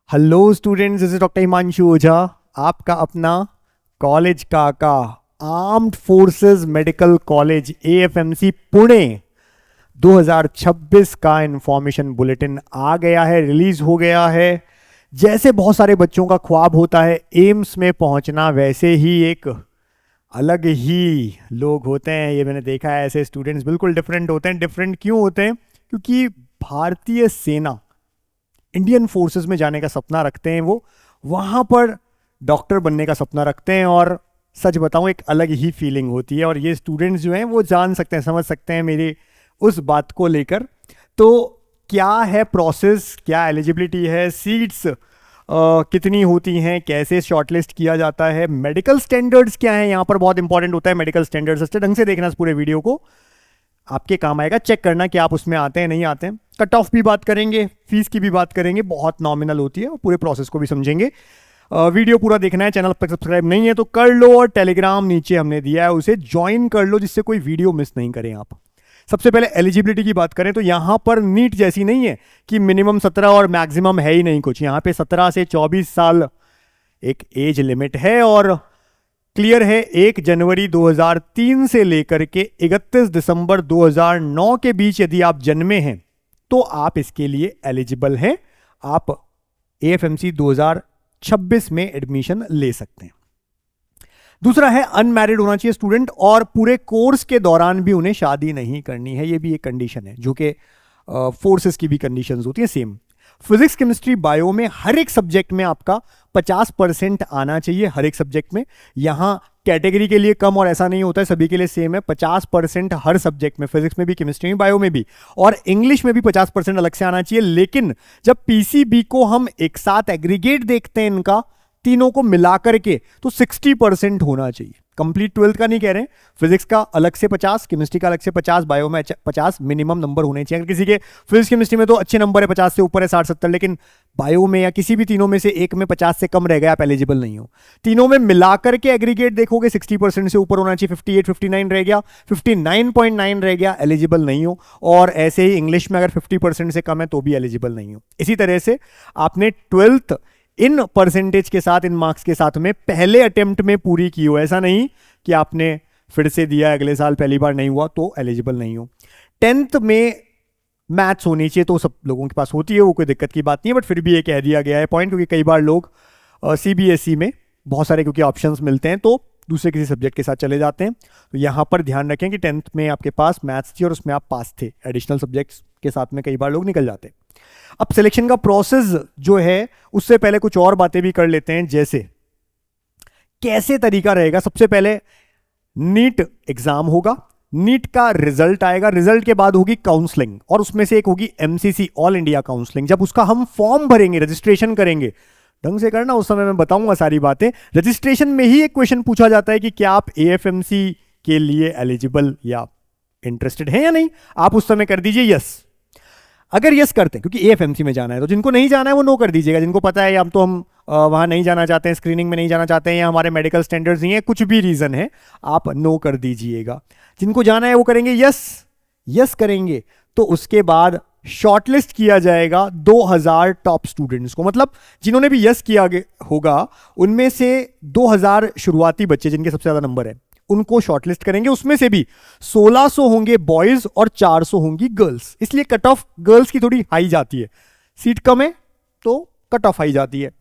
Hello students, this is doctor Himanshu Ojha, आपका अपना college काका, armed forces medical college AFMC Pune 2026 का इंफॉर्मेशन बुलेटिन आ गया है, रिलीज हो गया है। जैसे बहुत सारे बच्चों का ख्वाब होता है एम्स में पहुंचना, वैसे ही एक अलग ही लोग होते हैं। ये मैंने देखा है, ऐसे स्टूडेंट्स बिल्कुल डिफरेंट होते हैं। डिफरेंट क्यों होते हैं? क्योंकि भारतीय सेना, इंडियन फोर्सेस में जाने का सपना रखते हैं। वो वहां पर डॉक्टर बनने का सपना रखते हैं और सच बताऊं एक अलग ही फीलिंग होती है। और ये स्टूडेंट्स जो हैं वो जान सकते हैं, समझ सकते हैं मेरी उस बात को लेकर। तो क्या है प्रोसेस, क्या एलिजिबिलिटी है, सीट्स कितनी होती हैं, कैसे शॉर्टलिस्ट किया जाता है, मेडिकल स्टैंडर्ड्स क्या है, यहाँ पर बहुत इंपॉर्टेंट होता है मेडिकल स्टैंडर्ड्स। अच्छे ढंग से देखना इस पूरे वीडियो को, आपके काम आएगा चेक करना कि आप उसमें आते हैं नहीं आते हैं। कट ऑफ भी बात करेंगे, फीस की भी बात करेंगे, बहुत नॉमिनल होती है, और पूरे प्रोसेस को भी समझेंगे। वीडियो पूरा देखना है। चैनल पर सब्सक्राइब नहीं है तो कर लो, और टेलीग्राम नीचे हमने दिया है उसे ज्वाइन कर लो, जिससे कोई वीडियो मिस नहीं करें आप। सबसे पहले एलिजिबिलिटी की बात करें तो यहां पर नीट जैसी नहीं है कि मिनिमम 17 और मैक्सिमम है ही नहीं कुछ। यहां पे 17 से 24 साल एक एज लिमिट है, और क्लियर है 1 जनवरी 2003 से लेकर के 31 दिसंबर 2009 के बीच यदि आप जन्मे हैं तो आप इसके लिए एलिजिबल हैं। आप एएफएमसी 2026 में एडमिशन ले सकते हैं। दूसरा है अनमैरिड होना चाहिए स्टूडेंट, और पूरे कोर्स के दौरान भी उन्हें शादी नहीं करनी है। ये भी एक कंडीशन है, जो कि फोर्सेस की भी कंडीशंस होती है सेम। फिजिक्स, केमिस्ट्री, बायो में हर एक सब्जेक्ट में आपका 50% आना चाहिए, हर एक सब्जेक्ट में। यहां कैटेगरी के लिए कम और ऐसा नहीं होता है, सभी के लिए सेम है। 50% हर सब्जेक्ट में, फिजिक्स में भी, केमिस्ट्री में, बायो में भी, और इंग्लिश में भी 50% अलग से आना चाहिए। लेकिन जब पीसीबी को हम एक साथ एग्रीगेट देखते हैं इनका, तीनों को मिलाकर के, तो 60% होना चाहिए। कंप्लीट 12th का नहीं कह रहे हैं। फिजिक्स का अलग से 50, केमिस्ट्री का अलग से 50, बायो में 50 मिनिमम नंबर होने चाहिए। अगर किसी के फिजिक्स केमिस्ट्री में तो अच्छे नंबर है, 50 से ऊपर है, 60-70, लेकिन बायो में या किसी भी तीनों में से एक में 50 से कम रह गया, आप एलिजिबल नहीं हो। तीनों में मिलाकर के एग्रीगेट देखोगे 60% से ऊपर होना चाहिए। 58, 59 रह गया, 59.9 रह गया, एलिजिबल नहीं हो। और ऐसे ही इंग्लिश में अगर 50% से कम है तो भी एलिजिबल नहीं हो। इसी तरह से आपने 12th इन परसेंटेज के साथ, इन मार्क्स के साथ में पहले अटेम्प्ट में पूरी की हो। ऐसा नहीं कि आपने फिर से दिया, अगले साल पहली बार नहीं हुआ तो एलिजिबल नहीं हो। 10th में मैथ्स होनी चाहिए, तो सब लोगों के पास होती है, वो कोई दिक्कत की बात नहीं है। बट फिर भी ये कह दिया गया है पॉइंट, क्योंकि कई बार लोग सीबीएसई में बहुत सारे क्योंकि ऑप्शंस मिलते हैं तो दूसरे किसी सब्जेक्ट के साथ चले जाते हैं। तो यहां पर ध्यान रखें कि 10th में आपके पास मैथ्स थी और उसमें आप पास थे। एडिशनल सब्जेक्ट्स के साथ में कई बार लोग निकल जाते हैं। अब सिलेक्शन का प्रोसेस जो है, उससे पहले कुछ और बातें भी कर लेते हैं। जैसे कैसे तरीका रहेगा, सबसे पहले नीट एग्जाम होगा, नीट का रिजल्ट आएगा, रिजल्ट के बाद होगी काउंसलिंग, और उसमें से एक होगी एमसीसी, ऑल इंडिया काउंसलिंग। जब उसका हम फॉर्म भरेंगे, रजिस्ट्रेशन करेंगे, ढंग से करना, उस समय मैं बताऊंगा सारी बातें। रजिस्ट्रेशन में ही एक क्वेश्चन पूछा जाता है कि क्या आप एएफएमसी के लिए एलिजिबल या इंटरेस्टेड हैं या नहीं। आप उस समय कर दीजिए यस। अगर यस करते हैं, क्योंकि एएफएमसी में जाना है, तो जिनको नहीं जाना है वो नो कर दीजिएगा। जिनको पता है अब तो हम वहां नहीं जाना चाहते हैं, स्क्रीनिंग में नहीं जाना चाहते हैं, या हमारे मेडिकल स्टैंडर्ड्स नहीं है, कुछ भी रीजन है, आप नो कर दीजिएगा। जिनको जाना है वो करेंगे यस। यस करेंगे तो उसके बाद शॉर्टलिस्ट किया जाएगा 2000 टॉप स्टूडेंट्स को। मतलब जिन्होंने भी यस किया होगा उनमें से 2000 शुरुआती बच्चे जिनके सबसे ज्यादा नंबर है, उनको शॉर्टलिस्ट करेंगे। उसमें से भी 1600 होंगे बॉयज और 400 होंगी गर्ल्स। इसलिए कट ऑफ गर्ल्स की थोड़ी हाई जाती है, सीट कम है तो कट ऑफ हाई जाती है।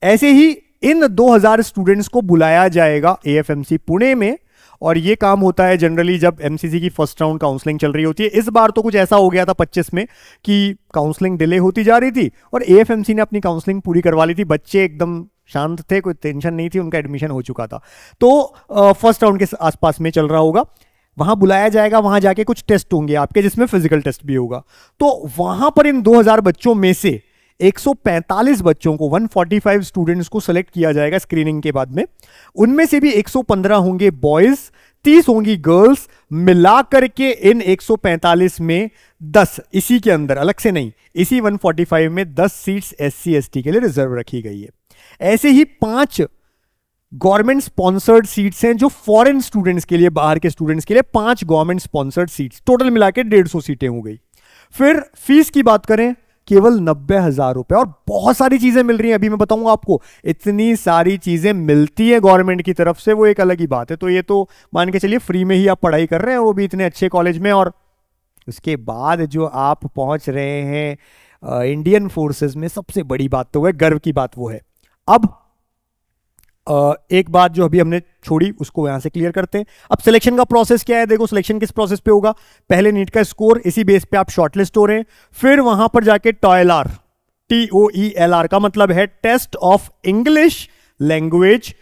ऐसे ही इन 2000 स्टूडेंट्स को बुलाया जाएगा एएफएमसी पुणे में, और ये काम होता है जनरली जब एमसीसी की फर्स्ट राउंड काउंसलिंग चल रही होती है। इस बार तो कुछ ऐसा हो गया था 25 में कि काउंसलिंग डिले होती जा रही थी और एएफएमसी ने अपनी काउंसलिंग पूरी करवा ली थी। बच्चे एकदम शांत थे, कोई टेंशन नहीं थी, उनका एडमिशन हो चुका था। तो फर्स्ट राउंड के आसपास में चल रहा होगा, वहां बुलाया जाएगा। वहां जाके कुछ टेस्ट होंगे आपके, जिसमें फिजिकल टेस्ट भी होगा। तो वहां पर इन 2000 बच्चों में से 145 बच्चों को, 145 स्टूडेंट्स को सेलेक्ट किया जाएगा स्क्रीनिंग के बाद में। उनमें से भी 115 होंगे बॉयज, 30 होंगी गर्ल्स। मिला करके इन 145 में 10, इसी के अंदर अलग से नहीं, इसी 145 में 10 सीट्स एससी एसटी के लिए रिजर्व रखी गई है। ऐसे ही 5 गवर्नमेंट स्पॉन्सर्ड सीट्स हैं जो फॉरेन स्टूडेंट्स के लिए, बाहर के स्टूडेंट्स के लिए 5 गवर्नमेंट स्पॉन्सर्ड सीट्स, टोटल मिला के 150 सीटें हो गई। फिर फीस की बात करें केवल 90,000 रुपए, और बहुत सारी चीजें मिल रही हैं, अभी मैं बताऊंगा आपको। इतनी सारी चीजें मिलती है गवर्नमेंट की तरफ से, वो एक अलग ही बात है। तो ये तो मान के चलिए फ्री में ही आप पढ़ाई कर रहे हैं, वो भी इतने अच्छे कॉलेज में। और उसके बाद जो आप पहुंच रहे हैं इंडियन फोर्सेस में, सबसे बड़ी बात तो है, गर्व की बात वो है। अब एक बात जो अभी हमने छोड़ी उसको यहां से क्लियर करते हैं। अब सिलेक्शन का प्रोसेस क्या है, देखो सिलेक्शन किस प्रोसेस पे होगा। पहले नीट का स्कोर, इसी बेस पे आप शॉर्टलिस्ट हो रहे हैं। फिर वहां पर जाके टॉयलआर, TOELR का मतलब है test of English language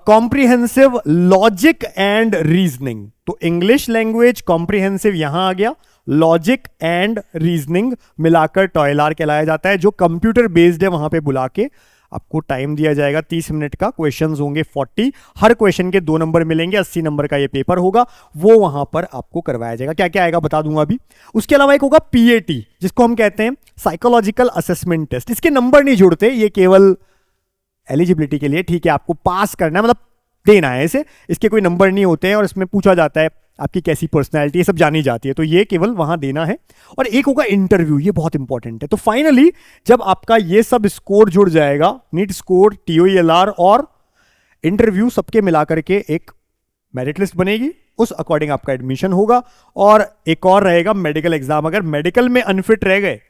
comprehensive logic and reasoning. तो इंग्लिश लैंग्वेज कॉम्प्रिहेंसिव यहां आ गया, लॉजिक एंड रीजनिंग मिलाकर टॉयलआर कहलाया जाता है, जो कंप्यूटर बेस्ड है। वहां पे बुला के आपको टाइम दिया जाएगा 30 मिनट का, क्वेश्चंस होंगे 40, हर क्वेश्चन के 2 नंबर मिलेंगे, 80 नंबर का ये पेपर होगा, वो वहां पर आपको करवाया जाएगा। क्या क्या आएगा बता दूंगा अभी। उसके अलावा एक होगा PAT, जिसको हम कहते हैं साइकोलॉजिकल असेसमेंट टेस्ट। इसके नंबर नहीं जुड़ते, ये केवल एलिजिबिलिटी के लिए, ठीक है, आपको पास करना है, मतलब देना है इसे, इसके कोई नंबर नहीं होते हैं। और इसमें पूछा जाता है आपकी कैसी पर्सनैलिटी, ये सब जानी जाती है, तो ये केवल वहां देना है। और एक होगा इंटरव्यू, ये बहुत इंपॉर्टेंट है। तो फाइनली जब आपका ये सब स्कोर जुड़ जाएगा, नीट स्कोर, TOELR और इंटरव्यू, सबके मिलाकर के एक मेरिट लिस्ट बनेगी, उस अकॉर्डिंग आपका एडमिशन होगा। और एक और रहेगा मेडिकल एग्जाम। अगर मेडिकल में अनफिट रह गए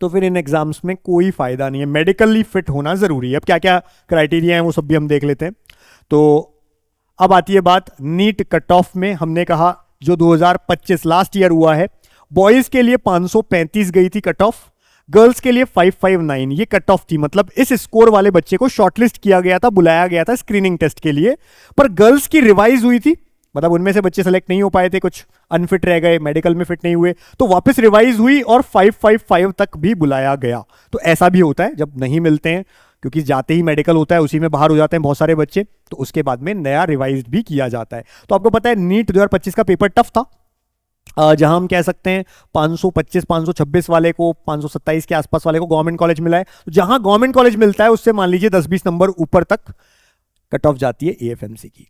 तो फिर इन एग्जाम्स में कोई फायदा नहीं है, मेडिकली फिट होना जरूरी है। अब क्या क्या क्राइटेरिया है वो सब भी हम देख लेते हैं। तो अब आती है बात नीट कट ऑफ में। हमने कहा जो 2025 लास्ट ईयर हुआ है, बॉयज के लिए 535 गई थी कट ऑफ, गर्ल्स के लिए 559 ये कट ऑफ थी। मतलब इस स्कोर वाले बच्चे को शॉर्टलिस्ट किया गया था, बुलाया गया था स्क्रीनिंग टेस्ट के लिए। पर गर्ल्स की रिवाइज हुई थी, मतलब उनमें से बच्चे सेलेक्ट नहीं हो पाए थे, कुछ अनफिट रह गए, मेडिकल में फिट नहीं हुए, तो वापस रिवाइज हुई और 555 तक भी बुलाया गया। तो ऐसा भी होता है जब नहीं मिलते हैं, क्योंकि जाते ही मेडिकल होता है, उसी में बाहर हो जाते हैं बहुत सारे बच्चे, तो उसके बाद में नया रिवाइज भी किया जाता है। तो आपको पता है नीट 2025 का पेपर टफ था, जहां हम कह सकते हैं 525 526 वाले को, 527 के आसपास वाले को गवर्नमेंट कॉलेज मिला है। तो जहां गवर्नमेंट कॉलेज मिलता है उससे मान लीजिए 10-20 नंबर ऊपर तक कट ऑफ जाती है AFMC की।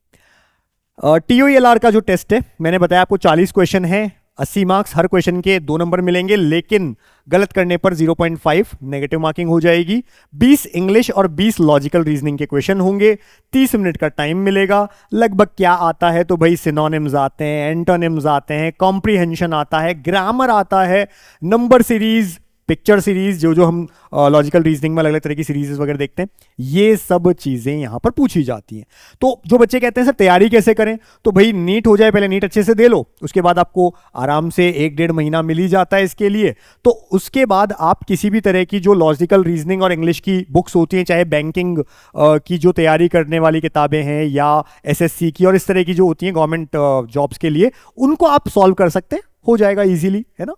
TOELR का जो टेस्ट है, मैंने बताया आपको 40 क्वेश्चन है, 80 मार्क्स, हर क्वेश्चन के 2 नंबर मिलेंगे, लेकिन गलत करने पर 0.5 नेगेटिव मार्किंग हो जाएगी। 20 इंग्लिश और 20 लॉजिकल रीजनिंग के क्वेश्चन होंगे, 30 मिनट का टाइम मिलेगा। लगभग क्या आता है तो भाई सिनोनिम्स आते हैं, एंटोनिम्स आते हैं, कॉम्प्रिहेंशन आता है, ग्रामर आता है, नंबर सीरीज, पिक्चर सीरीज, जो जो हम लॉजिकल रीजनिंग में अलग अलग तरह की सीरीज वगैरह देखते हैं, ये सब चीजें यहां पर पूछी जाती हैं। तो जो बच्चे कहते हैं सर तैयारी कैसे करें, तो भाई नीट हो जाए, पहले नीट अच्छे से दे लो, उसके बाद आपको आराम से 1-1.5 महीना मिल ही जाता है इसके लिए। तो उसके बाद आप किसी भी तरह की जो लॉजिकल रीजनिंग और इंग्लिश की बुक्स होती हैं, चाहे बैंकिंग की जो तैयारी करने वाली किताबें हैं या SSC की और इस तरह की जो होती हैं गवर्नमेंट जॉब्स के लिए, उनको आप सॉल्व कर सकते हैं, हो जाएगा ईजिली, है ना।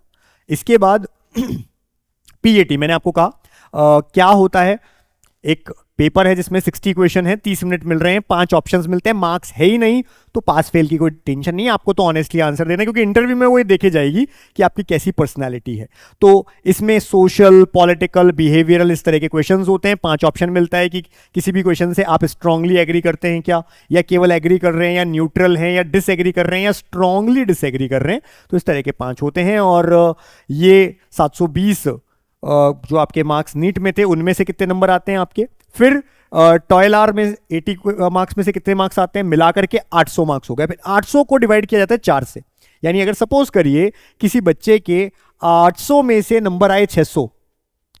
इसके बाद PAT मैंने आपको कहा क्या होता है, एक पेपर है जिसमें 60 क्वेश्चन है, 30 मिनट मिल रहे हैं, 5 ऑप्शंस मिलते हैं, मार्क्स है ही नहीं, तो पास फेल की कोई टेंशन नहीं है, आपको तो ऑनेस्टली आंसर देना है, क्योंकि इंटरव्यू में वो ये देखे जाएगी कि आपकी कैसी पर्सनालिटी है। तो इसमें सोशल, पॉलिटिकल, बिहेवियरल, इस तरह के क्वेश्चंस होते हैं। 5 ऑप्शन मिलता है कि किसी भी क्वेश्चन से आप स्ट्रांगली एग्री करते हैं क्या, या केवल एग्री कर रहे हैं, या न्यूट्रल हैं, या डिसएग्री कर रहे हैं, या स्ट्रांगली डिसएग्री कर रहे हैं। तो इस तरह के 5 होते हैं। और ये 720 जो आपके मार्क्स नीट में थे, उनमें से कितने नंबर आते हैं आपके, फिर TOELR में 80 मार्क्स में से कितने मार्क्स आते हैं, मिलाकर के 800 मार्क्स हो गए। फिर 800 को डिवाइड किया जाता है 4 से, यानी अगर सपोज करिए किसी बच्चे के 800 में से नंबर आए 600,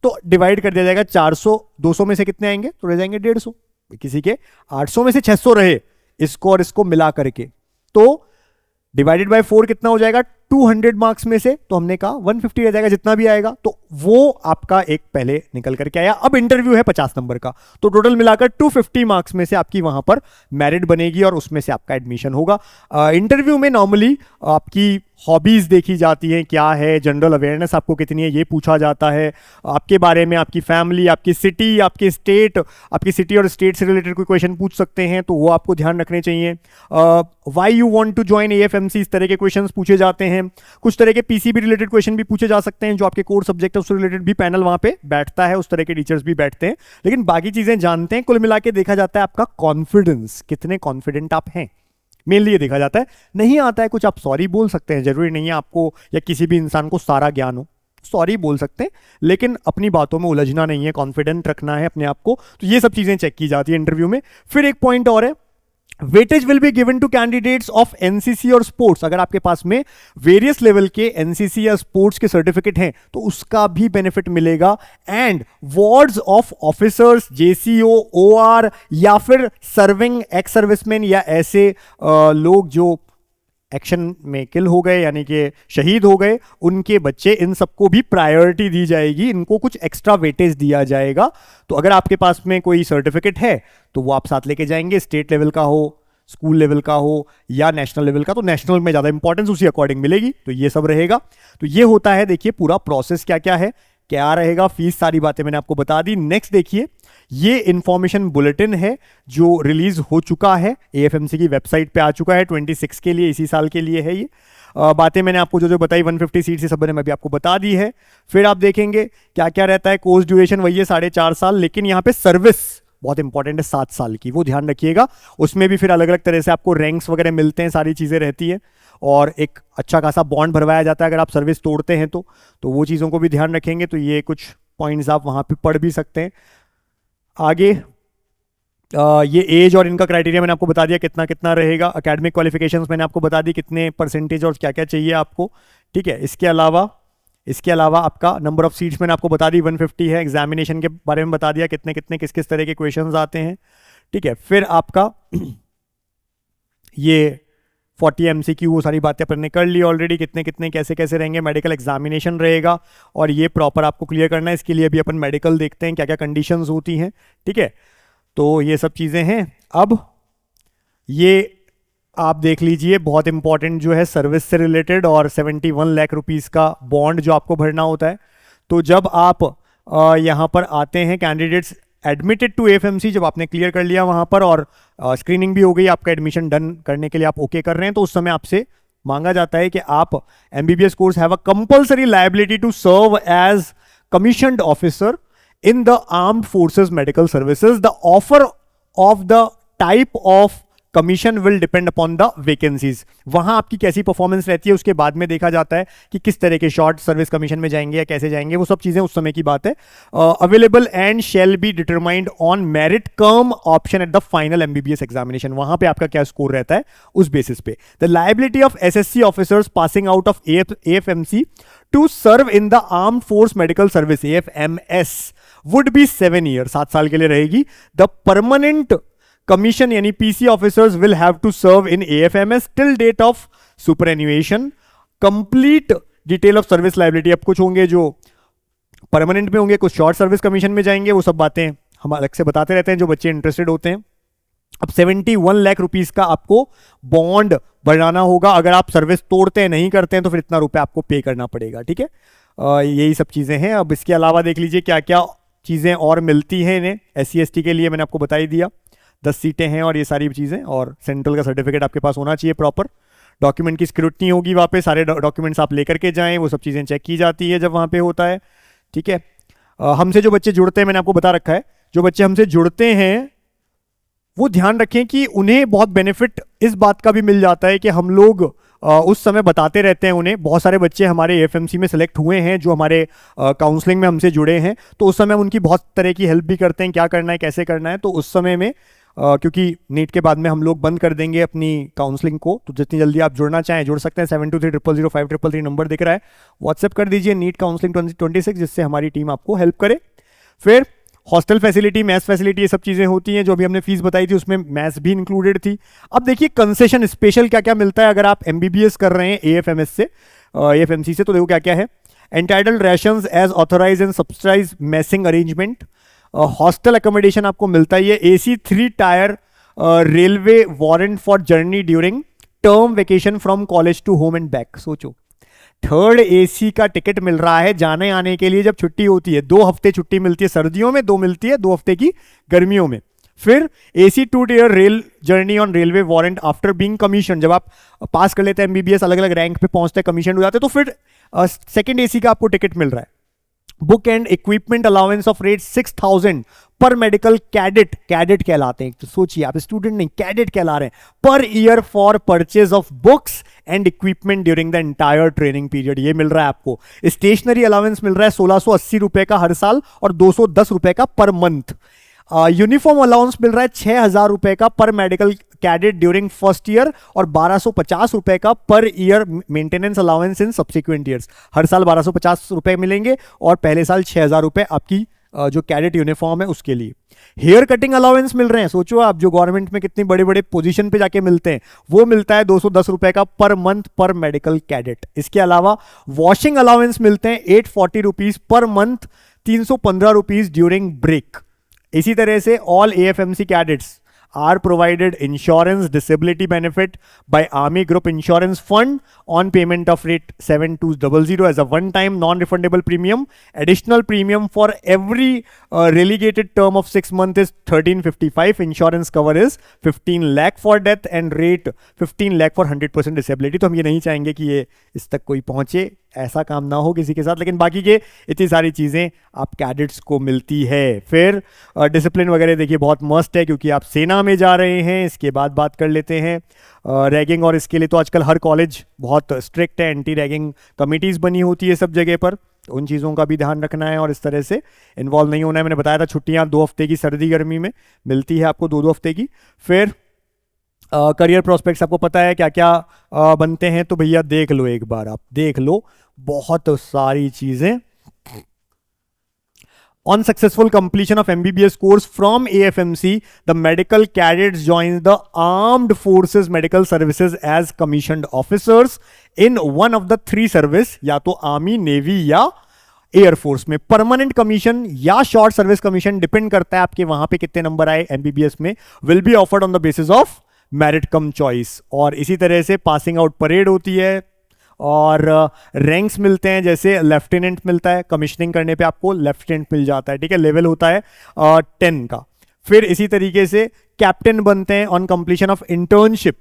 तो डिवाइड कर दिया जाएगा 400, 200 में से कितने आएंगे, तो रह जाएंगे 150। किसी के 800 में से 600 रहे, इसको और इसको मिला करके, तो डिवाइडेड बाय 4 कितना हो जाएगा, 200 मार्क्स में से, तो हमने कहा 150 रह जाएगा, जितना भी आएगा, तो वो आपका एक पहले निकल करके आया। अब इंटरव्यू है 50 नंबर का, तो टोटल मिलाकर 250 मार्क्स में से आपकी वहां पर मेरिट बनेगी और उसमें से आपका एडमिशन होगा। इंटरव्यू में नॉर्मली आपकी हॉबीज देखी जाती हैं, क्या है, जनरल अवेयरनेस आपको कितनी है, ये पूछा जाता है, आपके बारे में, आपकी फैमिली, आपकी सिटी, आपकी स्टेट, आपकी सिटी और स्टेट से रिलेटेड कोई क्वेश्चन पूछ सकते हैं, तो वो आपको ध्यान रखने चाहिए। Why you want to join AFMC, इस तरह के क्वेश्चंस पूछे जाते हैं। कुछ तरह के PCB रिलेटेड क्वेश्चन भी पूछे जा सकते हैं, जो आपके कोर सब्जेक्ट है उससे रिलेटेड भी पैनल वहां पे बैठता है, उस तरह के टीचर्स भी बैठते हैं। लेकिन बाकी चीजें जानते हैं, कुल मिला के देखा जाता है आपका कॉन्फिडेंस, कितने कॉन्फिडेंट आप हैं, मेनली ये देखा जाता है। नहीं आता है कुछ, आप सॉरी बोल सकते हैं, जरूरी नहीं है आपको या किसी भी इंसान को सारा ज्ञान हो, सॉरी बोल सकते हैं, लेकिन अपनी बातों में उलझना नहीं है, कॉन्फिडेंट रखना है अपने आप को। तो ये सब चीजें चेक की जाती है इंटरव्यू में। फिर एक पॉइंट और है, weightage will be given to candidates of NCC और स्पोर्ट्स। अगर आपके पास में वेरियस लेवल के एनसीसी या स्पोर्ट्स के सर्टिफिकेट हैं तो उसका भी बेनिफिट मिलेगा। And wards of officers, JCO, OR या फिर सर्विंग एक्स सर्विसमैन या ऐसे लोग जो एक्शन में किल हो गए यानी कि शहीद हो गए, उनके बच्चे, इन सबको भी प्रायोरिटी दी जाएगी, इनको कुछ एक्स्ट्रा वेटेज दिया जाएगा। तो अगर आपके पास में कोई सर्टिफिकेट है तो वो आप साथ लेके जाएंगे, स्टेट लेवल का हो, स्कूल लेवल का हो या नेशनल लेवल का, तो नेशनल में ज़्यादा इंपॉर्टेंस उसी अकॉर्डिंग मिलेगी। तो ये सब रहेगा। तो ये होता है, देखिए पूरा प्रोसेस क्या क्या है, क्या रहेगा, फीस, सारी बातें मैंने आपको बता दी। नेक्स्ट देखिए, ये इंफॉर्मेशन बुलेटिन है जो रिलीज हो चुका है, एएफएमसी की वेबसाइट पे आ चुका है 26 के लिए, इसी साल के लिए है ये। बातें मैंने आपको जो जो बताई 150 सीट से सब ने मैं भी आपको बता दी है। फिर आप देखेंगे क्या क्या रहता है। कोर्स ड्यूरेशन वही है 4.5 साल, लेकिन यहाँ पे सर्विस बहुत इंपॉर्टेंट है 7 साल की, वो ध्यान रखिएगा। उसमें भी फिर अलग अलग तरह से आपको रैंक्स वगैरह मिलते हैं, सारी चीज़ें रहती है और एक अच्छा खासा बॉन्ड भरवाया जाता है अगर आप सर्विस तोड़ते हैं तो वो चीज़ों को भी ध्यान रखेंगे। तो ये कुछ पॉइंट्स आप वहाँ पे पढ़ भी सकते हैं। आगे ये एज और इनका क्राइटेरिया मैंने आपको बता दिया कितना कितना रहेगा। एकेडमिक क्वालिफिकेशंस मैंने आपको बता दी कितने परसेंटेज और क्या क्या चाहिए आपको, ठीक है। इसके अलावा आपका नंबर ऑफ सीट्स मैंने आपको बता दी 150 है। एग्जामिनेशन के बारे में बता दिया कितने कितने किस किस तरह के क्वेश्चंस आते हैं, ठीक है। फिर आपका ये 40 MCQ वो सारी बातें अपन ने कर ली ऑलरेडी, कितने कितने कैसे कैसे रहेंगे। मेडिकल एग्जामिनेशन रहेगा और ये प्रॉपर आपको क्लियर करना है। इसके लिए भी अपन मेडिकल देखते हैं क्या क्या कंडीशंस होती हैं, ठीक है। तो ये सब चीज़ें हैं। अब ये आप देख लीजिए, बहुत इंपॉर्टेंट जो है सर्विस से रिलेटेड और 71 लाख रुपीस का बॉन्ड जो आपको भरना होता है। तो जब आप यहाँ पर आते हैं, कैंडिडेट्स एडमिटेड टू एएफएमसी, जब आपने क्लियर कर लिया वहाँ पर और स्क्रीनिंग भी हो गई, आपका एडमिशन डन करने के लिए आप ओके कर रहे हैं, तो उस समय आपसे मांगा जाता है कि आप MBBS course have a compulsory liability to serve as commissioned officer in the armed forces medical services. The offer of the type of commission will depend upon the vacancies. वहां आपकी कैसी परफॉर्मेंस रहती है उसके बाद में देखा जाता है कि किस तरह के शॉर्ट सर्विस कमीशन में जाएंगे या कैसे जाएंगे, वो सब चीजें उस समय की बात है। Available and shall be determined on merit come option at the final MBBS examination. वहां पे आपका क्या स्कोर रहता है उस बेसिस पे। The liability of SSC officers passing out of AFMC to serve in the armed force medical service AFMS would be 7 year, 7 साल के लिए रहेगी। द परमानेंट कमीशन यानी PC officers will have to serve in AFMS till date of superannuation. Complete detail of service liability, अब कुछ होंगे जो permanent में होंगे, कुछ शॉर्ट सर्विस कमीशन में जाएंगे, वो सब बातें हम अलग से बताते रहते हैं जो बच्चे इंटरेस्टेड होते हैं। अब 71 लाख रुपीस का आपको बॉन्ड बनाना होगा। अगर आप सर्विस तोड़ते हैं, नहीं करते हैं, तो फिर इतना रुपए आपको पे करना पड़ेगा, ठीक है। यही सब चीजें हैं। अब इसके अलावा देख लीजिए क्या क्या चीजें और मिलती हैं इन्हें। SC ST के लिए मैंने आपको बता ही दिया, 10 सीटें हैं और ये सारी चीजें, और सेंट्रल का सर्टिफिकेट आपके पास होना चाहिए प्रॉपर। डॉक्यूमेंट की स्क्रूटनी होगी वहाँ पे, सारे डॉक्यूमेंट्स आप लेकर के जाएं, वो सब चीजें चेक की जाती है जब वहाँ पे होता है, ठीक है। हमसे जो बच्चे जुड़ते हैं, मैंने आपको बता रखा है, जो बच्चे हमसे जुड़ते हैं वो ध्यान रखें कि उन्हें बहुत बेनिफिट इस बात का भी मिल जाता है कि हम लोग उस समय बताते रहते हैं उन्हें। बहुत सारे बच्चे हमारे एएफएमसी में सेलेक्ट हुए हैं जो हमारे काउंसलिंग में हमसे जुड़े हैं, तो उस समय हम उनकी बहुत तरह की हेल्प भी करते हैं, क्या करना है कैसे करना है। तो उस समय में क्योंकि नीट के बाद में हम लोग बंद कर देंगे अपनी काउंसलिंग को, तो जितनी जल्दी आप जुड़ना चाहें जुड़ सकते हैं। 72300533 नंबर दिख रहा है, व्हाट्सएप कर दीजिए नीट काउंसलिंग 2026, जिससे हमारी टीम आपको हेल्प करे। फिर हॉस्टल फैसिलिटी, मैथ्स फैसिलिटी, ये सब चीज़ें होती हैं। जो अभी हमने फीस बताई थी उसमें मैथ्स भी इंक्लूडेड थी। अब देखिए कंसेशन स्पेशल क्या क्या मिलता है अगर आप एमबीबीएस कर रहे हैं एएफएमएस से, एएफएमसी से, तो देखो क्या क्या है। Entitled rations as authorise and subsidise messing arrangement, hostel accommodation आपको मिलता ही है। AC 3 tier railway warrant for journey during term vacation from college to home and back. सोचो 3rd AC का टिकट मिल रहा है जाने आने के लिए जब छुट्टी होती है। 2 हफ्ते छुट्टी मिलती है सर्दियों में, 2 मिलती है 2 हफ्ते की गर्मियों में। फिर AC 2 tyre rail journey on railway warrant after being commission, जब आप पास कर लेते हैं एमबीबीएस, अलग अलग रैंक पे पहुंचते हैं, कमीशन हो जाते हैं, तो फिर 2nd AC का आपको टिकट मिल रहा है। Book and equipment allowance of rate 6,000 पर मेडिकल कैडेट, कैडेट कहलाते हैं, तो सोचिए आप स्टूडेंट नहीं कैडेट कहला रहे हैं, per year for purchase of books and equipment during the entire training period. ये मिल रहा है आपको। स्टेशनरी अलाउंस मिल रहा है 1680 रुपए का हर साल और 210 रुपए का पर मंथ। यूनिफॉर्म अलाउंस मिल रहा है 6,000 रुपए का per medical cadet during first year और 1250 रुपए का per year maintenance allowance in subsequent years. हर साल 1250 रुपए मिलेंगे और पहले साल 6,000 रुपए आपकी जो कैडेट यूनिफॉर्म है उसके लिए। हेयर कटिंग अलाउंस मिल रहे हैं, सोचो आप, जो गवर्नमेंट में कितनी बड़े बड़े पोजीशन पे जाके मिलते हैं, वो मिलता है 210 रुपए का पर मंथ पर मेडिकल कैडेट। इसके अलावा वॉशिंग अलाउंस मिलते हैं 840 rupees per month, 315 rupees during break. इसी तरह से all AFMC cadets are provided insurance disability benefit by Army Group Insurance Fund on payment of rate 7200 as a one-time non-refundable premium. Additional premium for every relegated term of 6 months is 1355. Insurance cover is 15 lakh for death and rate 15 lakh for 100% disability. तो हम ये नहीं चाहेंगे कि ये इस तक कोई पहुंचे, ऐसा काम ना हो किसी के साथ, लेकिन बाकी के इतनी सारी चीज़ें आप कैडेट्स को मिलती है। फिर डिसिप्लिन वगैरह देखिए बहुत मस्त है क्योंकि आप सेना में जा रहे हैं। इसके बाद बात कर लेते हैं रैगिंग, और इसके लिए तो आजकल हर कॉलेज बहुत स्ट्रिक्ट है, एंटी रैगिंग कमिटीज़ बनी होती है सब जगह पर, तो उन चीज़ों का भी ध्यान रखना है और इस तरह से इन्वॉल्व नहीं होना है। मैंने बताया था छुट्टियाँ 2 हफ्ते की सर्दी गर्मी में मिलती है आपको, 2 हफ्ते की। फिर करियर प्रोस्पेक्ट्स आपको पता है क्या क्या बनते हैं, तो भैया देख लो, एक बार आप देख लो, बहुत सारी चीजें। On successful completion of MBBS course from AFMC, the medical cadets join the Armed Forces Medical Services as commissioned officers in one of the 3 service, या तो आर्मी, नेवी या एयरफोर्स में। परमानेंट कमीशन या शॉर्ट सर्विस कमीशन डिपेंड करता है आपके वहां पे कितने नंबर आए MBBS में, will be offered on the basis of merit come choice. और इसी तरह से पासिंग आउट परेड होती है और रैंक्स मिलते हैं, जैसे लेफ्टिनेंट मिलता है, कमिश्निंग करने पे आपको लेफ्टिनेंट मिल जाता है, ठीक है, लेवल होता है 10 का। फिर इसी तरीके से कैप्टन बनते हैं ऑन कंप्लीशन ऑफ इंटर्नशिप,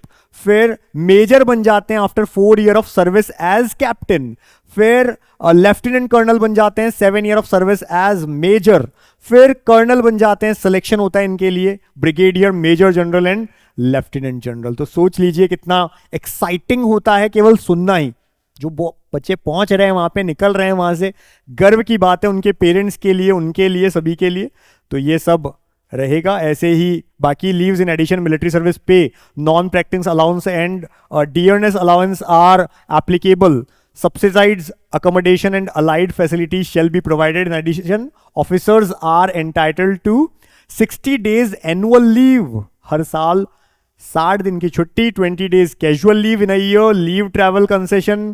फिर मेजर बन जाते हैं after 4 year of service as captain, फिर लेफ्टिनेंट कर्नल बन जाते हैं 7 year of service as major, फिर कर्नल बन जाते हैं, सिलेक्शन होता है इनके लिए brigadier, major general and lieutenant general. तो सोच लीजिए कितना एक्साइटिंग होता है केवल सुनना ही। जो बच्चे पहुंच रहे हैं वहां पे, निकल रहे हैं वहां से, गर्व की बात है उनके पेरेंट्स के लिए, उनके लिए, सभी के लिए। तो ये सब रहेगा। ऐसे ही बाकी leaves in addition military service pay, non practice allowance and dearness allowance are applicable. Subsidized accommodation and allied facilities shall be provided. In addition, officers are entitled to 60 days annual leave. हर साल 60 दिन की छुट्टी, 20 days casual leave in a year, leave travel concession,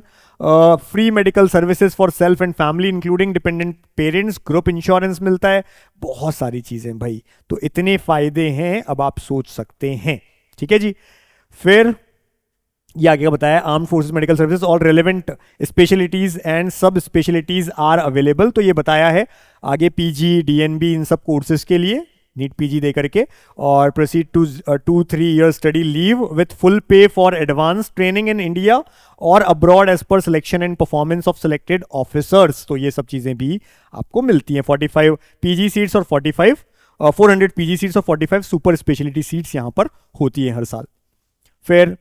free medical services for self and family including dependent parents, group insurance मिलता है, बहुत सारी चीज़ें भाई। तो इतने फायदे हैं, अब आप सोच सकते हैं, ठीक है जी। फिर ये आगे का बताया, arm forces medical services, all relevant specialities and सब स्पेशलिटीज आर अवेलेबल। तो ये बताया है आगे पीजी, डीएनबी, इन सब कोर्सेज के लिए नीट पीजी दे करके, और proceed to 2-3 year study leave with full pay for advance training in India और abroad as per selection and performance of selected officers. तो ये सब चीज़ें भी आपको मिलती हैं। 45 पीजी सीट्स और 400 पीजी सीट्स और 45 सुपर स्पेशलिटी सीट्स यहाँ पर होती है हर साल। फिर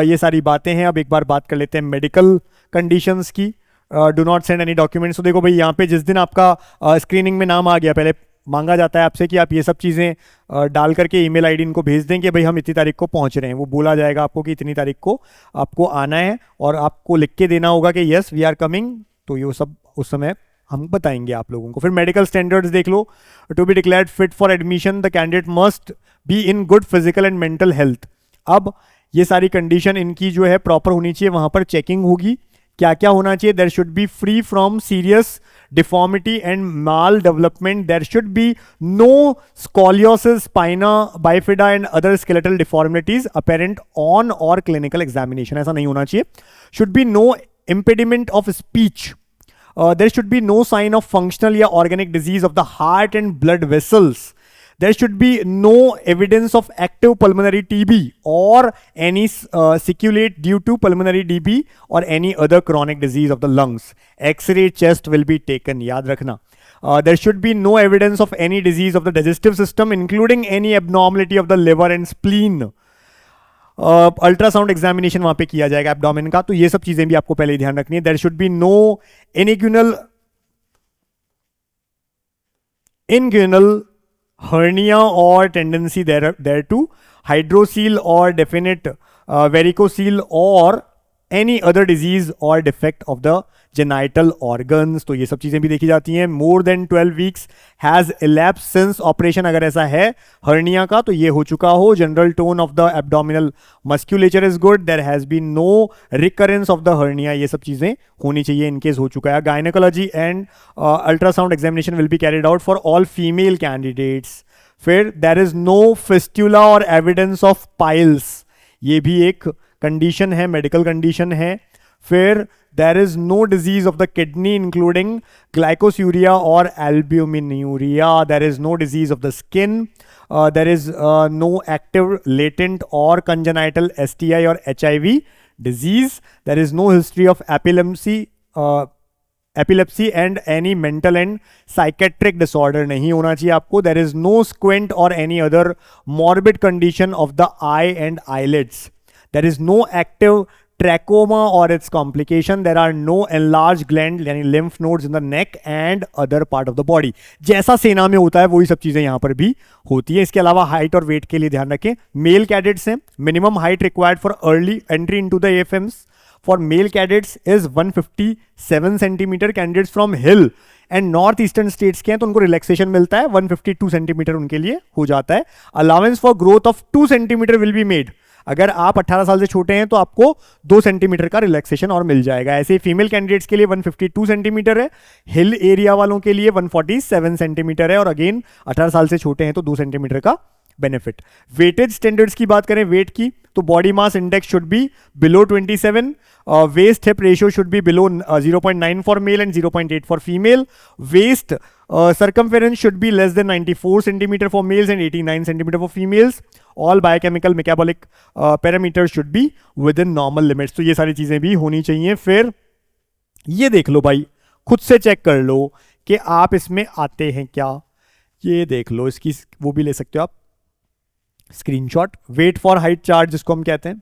ये सारी बातें हैं। अब एक बार बात कर लेते हैं मेडिकल कंडीशंस की। Do not send any documents. तो देखो भाई, यहाँ पे जिस दिन आपका स्क्रीनिंग में नाम आ गया, पहले मांगा जाता है आपसे कि आप ये सब चीज़ें डाल करके ईमेल आईडी इनको भेज दें कि भाई हम इतनी तारीख को पहुँच रहे हैं। वो बोला जाएगा आपको कि इतनी तारीख को आपको आना है और आपको लिख के देना होगा कि यस वी आर कमिंग। तो ये सब उस समय हम बताएंगे आप लोगों को। फिर मेडिकल स्टैंडर्ड्स देख लो। To be declared fit for admission the candidate must be in good physical and mental health. अब ये सारी कंडीशन इनकी जो है प्रॉपर होनी चाहिए, वहां पर चेकिंग होगी। क्या क्या होना चाहिए? There should be free from serious deformity and mal development. There should be no scoliosis, spina bifida and other skeletal deformities apparent on और क्लिनिकल एग्जामिनेशन। ऐसा नहीं होना चाहिए। Should be no impediment of speech. there should be no sign of functional या organic disease of the heart and blood vessels. There should be no evidence of active pulmonary TB or any sequelae due to pulmonary TB or any other chronic disease of the lungs. X-ray chest will be taken, याद रखना. There should be no evidence of any disease of the digestive system, including any abnormality of the liver and spleen. Ultrasound examination वहां पे किया जाएगा abdomen का, तो ये सब चीजें भी आपको पहले ही ध्यान रखनी है. There should be no inguinal hernia or tendency there to hydrocele or definite varicocele or any other disease or defect of the genital organs. तो ये सब चीजें भी देखी जाती हैं. More than 12 weeks has elapsed since operation. अगर ऐसा है hernia का तो ये हो चुका हो. General tone of the abdominal musculature is good. There has been no recurrence of the hernia. ये सब चीजें होनी चाहिए in case हो चुका है. Gynecology and ultrasound examination will be carried out for all female candidates. फिर there is no fistula or evidence of piles. ये भी एक कंडीशन है, मेडिकल कंडीशन है. फिर there is no disease of the kidney including glycosuria or albuminuria. There is no disease of the skin. There is no active latent or congenital STI or HIV disease. There is no history of epilepsy and any mental and psychiatric disorder नहीं होना चाहिए आपको. There is no squint or any other morbid condition of the eye and eyelids. There is no active trachoma or its complication. There are no enlarged gland यानी lymph nodes in the neck and other part of the body. जैसा सेना में होता है वही सब चीजें यहाँ पर भी होती है. इसके अलावा हाइट और वेट के लिए ध्यान रखें. मेल कैडेट्स हैं, minimum height required for early entry into the AFMs for male cadets is 157 centimetre. Candidates from hill and north eastern states के हैं तो उनको रिलैक्सेशन मिलता है, 152 सेंटीमीटर उनके लिए हो जाता है. Allowance for growth of 2 centimetre will be made. अगर आप 18 साल से छोटे हैं तो आपको 2 सेंटीमीटर का रिलैक्सेशन और मिल जाएगा. ऐसे फीमेल कैंडिडेट्स के लिए 152 सेंटीमीटर है, हिल एरिया वालों के लिए 147 सेंटीमीटर है, और अगेन 18 साल से छोटे हैं तो 2 सेंटीमीटर का बेनिफिट. वेटेज स्टैंडर्ड्स की बात करें वेट की तो body mass index should be below 27, waist hip ratio should be below 0.9 for male and 0.8 for female. Waist circumference should be less than 94 centimeter for males and 89 centimeter for females. All biochemical metabolic parameters should be within normal limits. तो ये सारी चीजें भी होनी चाहिए. फिर ये देख लो भाई, खुद से चेक कर लो कि आप इसमें आते हैं क्या. ये देख लो, इसकी वो भी ले सकते हो आप screenshot. Weight for height chart जिसको हम कहते हैं,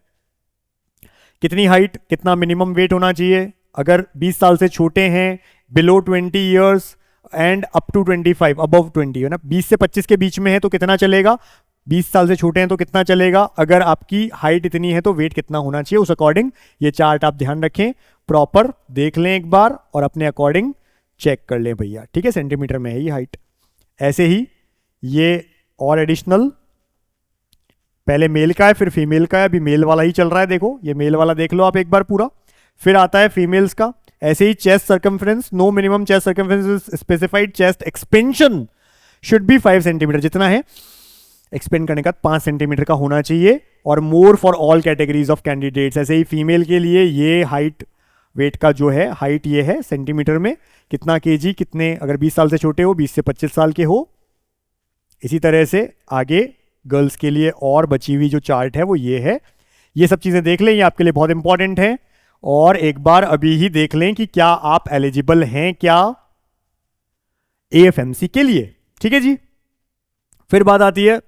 कितनी हाइट कितना मिनिमम वेट होना चाहिए. अगर 20 साल से छोटे हैं, below 20 years and up to 25 above 20 है ना, 20 से 25 के बीच में है तो कितना चलेगा, 20 साल से छोटे हैं तो कितना चलेगा. अगर आपकी हाइट इतनी है तो वेट कितना होना चाहिए, उस अकॉर्डिंग ये चार्ट आप ध्यान रखें, प्रॉपर देख लें एक बार और अपने अकॉर्डिंग चेक कर लें भैया. ठीक है, सेंटीमीटर में है ये हाइट. ऐसे ही ये और एडिशनल, पहले मेल का है फिर फीमेल का है, अभी मेल वाला ही चल रहा है. देखो ये मेल वाला देख लो आप एक बार पूरा. फिर आता है फीमेल्स का. ऐसे ही chest circumference, no minimum chest circumference specified. Chest expansion should be 5 centimetre, जितना है एक्सपेंड करने का 5 सेंटीमीटर का होना चाहिए. और more for all categories of candidates. ऐसे ही फीमेल के लिए ये हाइट वेट का जो है हाइट ये है सेंटीमीटर में, कितना केजी, कितने, अगर 20 साल से छोटे हो, 20 से 25 साल के हो. इसी तरह से आगे गर्ल्स के लिए और बची हुई जो चार्ट है वो ये है. ये सब चीजें देख लें, ये आपके लिए बहुत इंपॉर्टेंट है. और एक बार अभी ही देख लें कि क्या आप एलिजिबल हैं क्या AFMC के लिए. ठीक है जी. फिर बात आती है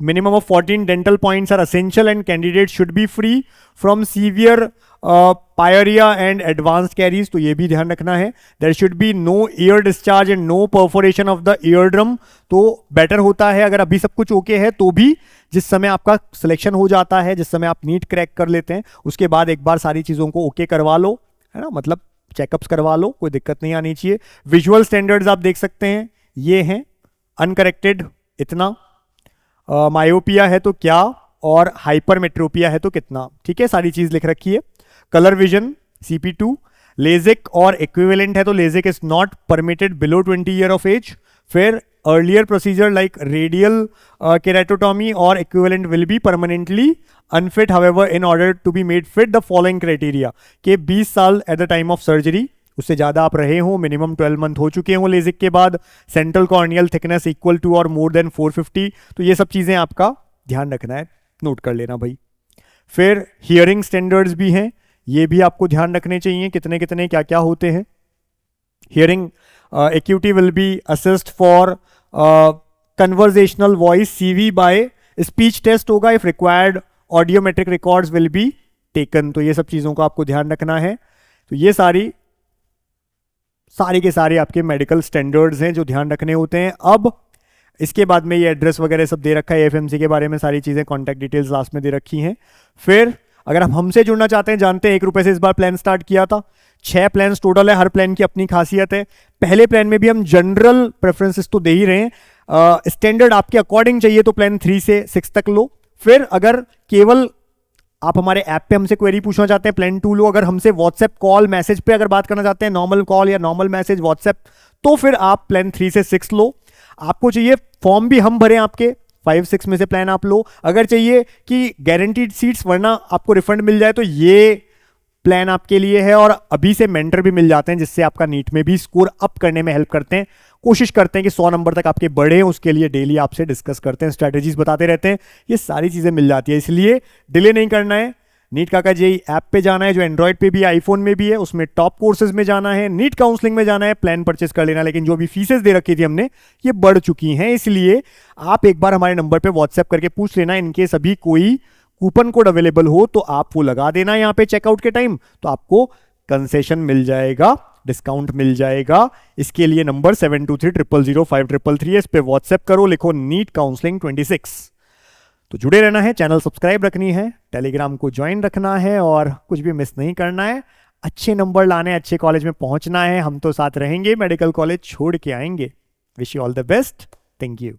minimum of 14 dental points are essential and candidates should be free from severe pyorrhea and advanced caries. तो ये भी ध्यान रखना है. There should be no ear discharge and no perforation of the eardrum. तो बेटर होता है अगर अभी सब कुछ ओके है तो भी जिस समय आपका सिलेक्शन हो जाता है, जिस समय आप नीट क्रैक कर लेते हैं, उसके बाद एक बार सारी चीज़ों को ओके करवा लो, है ना, मतलब चेकअप्स करवा लो, कोई दिक्कत नहीं आनी चाहिए. विजुअल स्टैंडर्ड्स आप देख सकते हैं, ये हैं अनकरेक्टेड इतना, मायोपिया है तो क्या, और हाइपरमेट्रोपिया है तो कितना. ठीक है, सारी चीज लिख रखी है. कलर विजन CP2, लेजिक और इक्विवेलेंट है तो LASIK is not permitted below 20 year of age. फिर earlier procedure like radial keratotomy और equivalent will be permanently unfit. However in order to be made fit the following criteria, के 20 साल at the time of surgery उससे ज़्यादा आप रहे हो, minimum 12 month हो चुके हों लेजिक के बाद, central corneal thickness equal to और मोर देन 450, तो ये सब चीज़ें आपका ध्यान रखना है, नोट कर लेना भाई। फिर हियरिंग स्टैंडर्ड्स भी हैं, ये भी आपको ध्यान रखने चाहिए, कितने कितने क्या क्या होते हैं। Hearing acuity will be assist for conversational voice CV by speech test होगा, if required audiometric records will be taken. तो ये सब चीज़ों का आपको ध्यान रखना है। तो ये सारे के सारे आपके मेडिकल स्टैंडर्ड्स हैं जो ध्यान रखने होते हैं। अब इसके बाद में ये एड्रेस वगैरह सब दे रखा है, एफएमसी के बारे में सारी चीज़ें, कॉन्टैक्ट डिटेल्स लास्ट में दे रखी हैं। फिर अगर आप हमसे जुड़ना चाहते हैं, जानते हैं 1 रुपए से इस बार प्लान स्टार्ट किया था, 6 प्लान टोटल है, हर प्लान की अपनी खासियत है। पहले प्लान में भी हम जनरल प्रेफरेंसेस तो दे ही रहे हैं, स्टैंडर्ड आपके अकॉर्डिंग चाहिए तो प्लान 3 से 6 तक लो। फिर अगर केवल आप हमारे ऐप पे हमसे क्वेरी पूछना चाहते हैं, प्लान 2 लो। अगर हमसे व्हाट्सएप कॉल मैसेज पे अगर बात करना चाहते हैं, नॉर्मल कॉल या नॉर्मल मैसेज व्हाट्सएप, तो फिर आप प्लान 3 से 6 लो। आपको चाहिए फॉर्म भी हम भरें आपके, 5-6 में से प्लान आप लो। अगर चाहिए कि गारंटीड सीट्स वरना आपको रिफंड मिल जाए, तो ये प्लान आपके लिए है। और अभी से मेंटर भी मिल जाते हैं जिससे आपका नीट में भी स्कोर अप करने में हेल्प करते हैं, कोशिश करते हैं कि 100 नंबर तक आपके बढ़े हैं, उसके लिए डेली आपसे डिस्कस करते हैं, स्ट्रैटेजीज बताते रहते हैं, ये सारी चीज़ें मिल जाती है। इसलिए डिले नहीं करना है, नीट काका जेई ऐप पे जाना है जो एंड्रॉइड पे भी है, आईफोन में भी है, उसमें टॉप कोर्सेज में जाना है, नीट काउंसलिंग में जाना है, प्लान परचेस कर लेना। लेकिन जो भी फीसेस दे रखी थी हमने, ये बढ़ चुकी हैं, इसलिए आप एक बार हमारे नंबर पे व्हाट्सएप करके पूछ लेना, इनके सभी कोई कूपन कोड अवेलेबल हो तो आप वो लगा देना यहाँ पे चेकआउट के टाइम, तो आपको कंसेशन मिल जाएगा, डिस्काउंट मिल जाएगा। इसके लिए नंबर 72300533 है, इस पे व्हाट्सएप करो, लिखो नीट काउंसलिंग 26। तो जुड़े रहना है, चैनल सब्सक्राइब रखनी है, टेलीग्राम को ज्वाइन रखना है और कुछ भी मिस नहीं करना है। अच्छे नंबर लाने, अच्छे कॉलेज में पहुंचना है, हम तो साथ रहेंगे, मेडिकल कॉलेज छोड़ के आएंगे। Wish you all the best, thank you.